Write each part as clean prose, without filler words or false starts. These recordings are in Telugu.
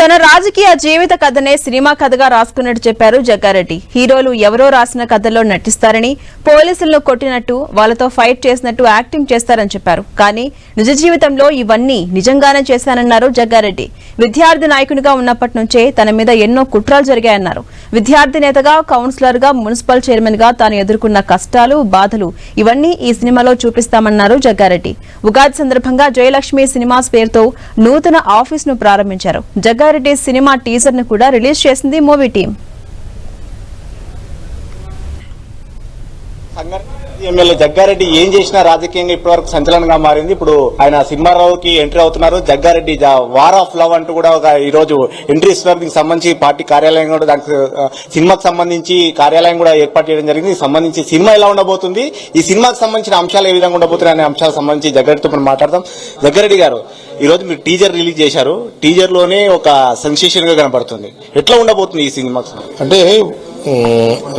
తన రాజకీయ జీవిత కథనే సినిమా కథగా రాసుకున్నట్టు చెప్పారు జగ్గారెడ్డి. హీరోలు ఎవరో రాసిన కథల్లో నటిస్తారని, పోలీసులను కొట్టినట్టు, వాళ్లతో ఫైట్ చేసినట్టు యాక్టింగ్ చేస్తారని చెప్పారు. కానీ నిజ జీవితంలో ఇవన్నీ నిజంగానే చేశానన్నారు జగ్గారెడ్డి. విద్యార్థి నాయకునిగా ఉన్నప్పటి నుంచే తన మీద ఎన్నో కుట్రలు జరిగాయన్నారు. విద్యార్థి నేతగా, కౌన్సిలర్ గా, మున్సిపల్ చైర్మన్ గా తాను ఎదుర్కొన్న కష్టాలు, బాధలు ఇవన్నీ ఈ సినిమాలో చూపిస్తామన్నారు జగ్గారెడ్డి. ఉగాది సందర్భంగా జయలక్ష్మి సినిమాస్ పేరుతో నూతన ఆఫీస్ ను ప్రారంభించారు. జగ్గారెడ్డి సినిమా టీజర్ ను కూడా రిలీజ్ చేసింది మూవీ టీం. ఎమ్మెల్యే జగ్గారెడ్డి ఏం చేసినా రాజకీయంగా ఇప్పటివరకు సంచలనంగా మారింది. ఇప్పుడు ఆయన సినిమారావుకి ఎంట్రీ అవుతున్నారు. జగ్గారెడ్డి వార్ ఆఫ్ లవ్ అంటూ కూడా ఒక ఈ రోజు ఎంట్రీ ఇస్తున్నారు. దీనికి సంబంధించి పార్టీ కార్యాలయం కూడా దానికి సినిమాకి సంబంధించి కార్యాలయం కూడా ఏర్పాటు చేయడం జరిగింది. దీనికి సంబంధించి సినిమా ఎలా ఉండబోతుంది, ఈ సినిమాకి సంబంధించిన అంశాలు ఏ విధంగా ఉండబోతున్నాయి అనే అంశాలకు సంబంధించి జగ్గారెడ్డితో మనం మాట్లాడదాం. జగ్గారెడ్డి గారు, ఈ రోజు మీరు టీజర్ రిలీజ్ చేశారు. టీజర్ లోనే ఒక సెన్సేషన్ గా కనబడుతుంది. ఎట్లా ఉండబోతుంది ఈ సినిమాకి? అంటే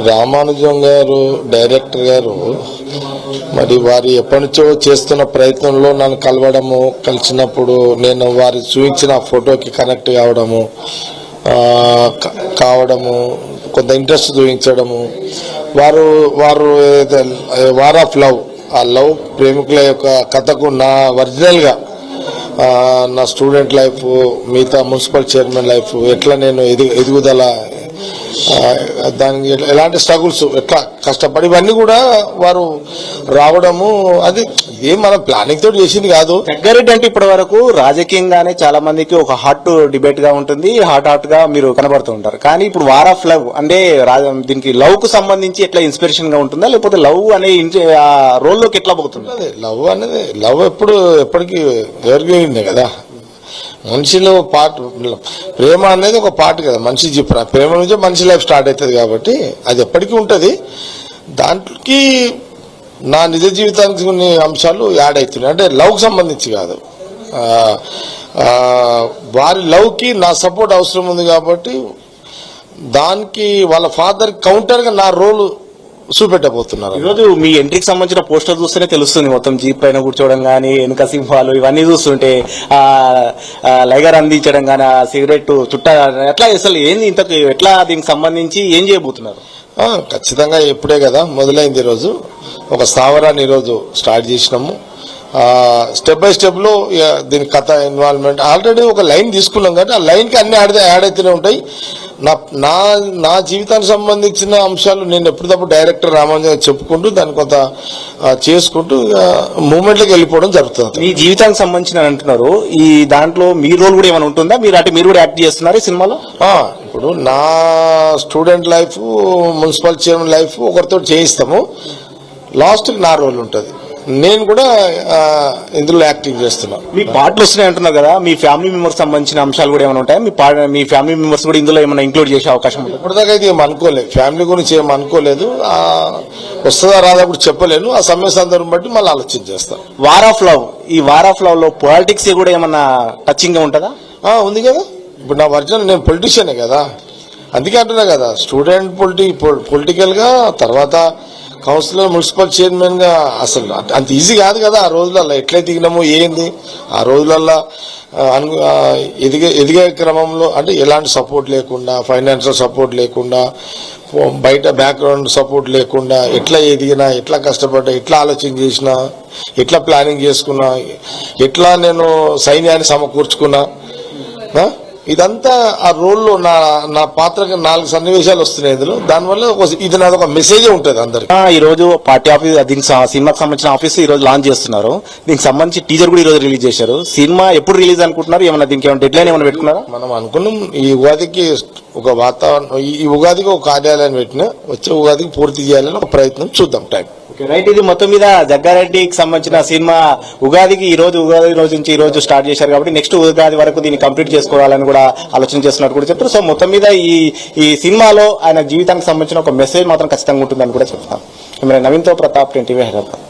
రామానుజం గారు డైరెక్టర్ గారు మరి వారి ఎప్పటి నుంచో చేస్తున్న ప్రయత్నంలో నన్ను కలిసినప్పుడు నేను వారి చూపించిన ఫోటోకి కనెక్ట్ కావడము కొంత ఇంట్రెస్ట్ చూపించడము, వారు వార్ ఆఫ్ లవ్, ఆ లవ్ ప్రేమికుల యొక్క కథకు నా ఒరిజినల్గా నా స్టూడెంట్ లైఫ్, మిగతా మున్సిపల్ చైర్మన్ లైఫ్, ఎట్లా నేను ఎదుగుదల, దానికి ఎలాంటి స్ట్రగుల్స్, ఎట్లా కష్టపడి ఇవన్నీ కూడా వారు రావడము, అది ఏం మన ప్లానింగ్ తోటి చేసింది కాదు. జగ్గారెడ్డి అంటే ఇప్పటి వరకు రాజకీయంగానే చాలా మందికి ఒక హాట్ డిబేట్ గా ఉంటుంది, హాట్ గా మీరు కనబడుతూ ఉంటారు. కానీ ఇప్పుడు వార్ ఆఫ్ లవ్ అంటే దీనికి లవ్ కు సంబంధించి ఎట్లా ఇన్స్పిరేషన్ గా ఉంటుందా, లేకపోతే లవ్ అనే రోల్ లోకి ఎట్లా పోతుంది? లవ్ అనేది లవ్ ఎప్పటికీ ఎవరికి ఉంది కదా, మనిషిలో పార్ట్. ప్రేమ అనేది ఒక పార్ట్ కదా, మనిషి ప్రేమ నుంచే మనిషి లైఫ్ స్టార్ట్ అవుతుంది కాబట్టి అది ఎప్పటికీ ఉంటుంది. దాంట్లోకి నా నిజ జీవితానికి కొన్ని అంశాలు యాడ్ అవుతున్నాయి. అంటే లవ్కి సంబంధించి కాదు, వారి లవ్కి నా సపోర్ట్ అవసరం ఉంది కాబట్టి దానికి వాళ్ళ ఫాదర్ కౌంటర్గా నా రోల్ చూపెట్టబోతున్నారు. ఈరోజు మీ ఎంట్రీకి సంబంధించిన పోస్టర్ చూస్తేనే తెలుస్తుంది. మొత్తం జీప్ పైన కూర్చోవడం గానీ, వెనుక సింహాలు ఇవన్నీ చూస్తుంటే, లైగర్ అందించడం గానీ, ఆ సిగరెట్ చుట్ట ఎట్లా, అసలు ఏంది ఇంతకు, ఎట్లా దీనికి సంబంధించి ఏం చేయబోతున్నారు? ఖచ్చితంగా ఎప్పుడే కదా మొదలైంది. ఈరోజు ఒక స్థావరాన్ని ఈరోజు స్టార్ట్ చేసినాము. స్టెప్ బై స్టెప్ లో దీని కథ, ఇన్వాల్వ్మెంట్ ఆల్రెడీ ఒక లైన్ తీసుకున్నాం కాబట్టి ఆ లైన్ కి అన్ని యాడ్ అవుతూనే ఉంటాయి. నా జీవితానికి సంబంధించిన అంశాలు నేను ఎప్పటికప్పుడు డైరెక్టర్ రామానుజన్ చెప్పుకుంటూ దాన్ని కొంత చేసుకుంటూ మూమెంట్లోకి వెళ్ళిపోవడం జరుగుతుంది. మీ జీవితానికి సంబంధించిన అంటున్నారు, ఈ దాంట్లో మీ రోల్ కూడా ఏమైనా ఉంటుందా? మీరు కూడా యాక్ట్ చేస్తున్నారు ఈ సినిమాలో? ఇప్పుడు నా student life, municipal chairman life ఒకరితో చేయిస్తాము, లాస్ట్కి నా రోల్ ఉంటుంది. నేను కూడా ఇందులో యాక్టింగ్ చేస్తున్నా. మీ పాటలు వస్తున్నాయి అంటున్నారు కదా, మీ ఫ్యామిలీ మెంబర్స్ సంబంధించిన అంశాలు కూడా ఏమైనా ఉంటాయి? మీ ఫ్యామిలీ మెంబర్స్ కూడా ఇందులో ఏమైనా ఇంక్లూడ్ చేసే అవకాశం ఉంటుంది? ఇప్పటిదాకా అయితే ఏం అనుకోలేదు, ఫ్యామిలీ గురించి ఏం అనుకోలేదు. వస్తుందా రాదా కూడా చెప్పలేను. ఆ సమయ సందర్భం బట్టి మళ్ళీ ఆలోచన చేస్తాను. వార్ ఆఫ్ లవ్, ఈ వార్ ఆఫ్ లవ్ లో పాలిటిక్స్ కూడా ఏమన్నా టచింగ్ గా ఉంటుందా? ఉంది కదా. ఇప్పుడు నా ఒరిజినల్ నేను పొలిటీషియనే కదా, అందుకే అంటున్నా కదా, స్టూడెంట్ పొలిటికల్ గా, తర్వాత కౌన్సిలర్, మున్సిపల్ చైర్మన్ గా. అసలు అంత ఈజీ కాదు కదా ఆ రోజులలో. ఎట్లా దిగినామో ఏంది ఆ రోజులలో ఎదిగే క్రమంలో, అంటే ఎలాంటి సపోర్ట్ లేకుండా, ఫైనాన్షియల్ సపోర్ట్ లేకుండా, బయట బ్యాక్గ్రౌండ్ సపోర్ట్ లేకుండా ఎట్లా ఎదిగినా, ఎట్లా కష్టపడ్డా, ఎట్లా ఆలోచన చేసినా, ఎట్లా ప్లానింగ్ చేసుకున్నా, ఎట్లా నేను సైన్యాన్ని సమకూర్చుకున్నా, ఇదంతా ఆ రోల్లో నా పాత్రకి 4 సన్నివేశాలు వస్తున్నాయి ఇందులో. దానివల్ల ఇది నాది ఒక మెసేజ్ ఉంటుంది అందరికి. ఈ రోజు పార్టీ ఆఫీస్, దీనికి సినిమాకి సంబంధించిన ఆఫీస్ ఈ రోజు లాంచ్ చేస్తున్నారు. దీనికి సంబంధించి టీజర్ కూడా ఈ రోజు రిలీజ్ చేశారు. సినిమా ఎప్పుడు రిలీజ్ అనుకుంటున్నారు? ఏమన్నా దీనికి ఏమైనా డెడ్ లైన్ ఏమైనా పెట్టుకున్నారా? మనం అనుకున్నాం ఈ ఉగాదికి ఒక వాతావరణం, ఈ ఉగాదికి ఒక కార్యాలయాన్ని పెట్టినా వచ్చే ఉగాదికి పూర్తి చేయాలని ఒక ప్రయత్నం చూద్దాం. Time right. ఇది మొత్తం మీద జగ్గారెడ్డికి సంబంధించిన సినిమా ఉగాది రోజు నుంచి ఈ రోజు స్టార్ట్ చేశారు కాబట్టి నెక్స్ట్ ఉగాది వరకు దీన్ని కంప్లీట్ చేసుకోవాలని కూడా ఆలోచన చేస్తున్నట్టు కూడా చెప్తారు. సో మొత్తం మీద ఈ సినిమాలో ఆయన జీవితానికి సంబంధించిన ఒక మెసేజ్ మాత్రం ఖచ్చితంగా ఉంటుందని కూడా చెప్తాం. నవీన్తో ప్రతాప్, 10 TV హైదరాబాద్.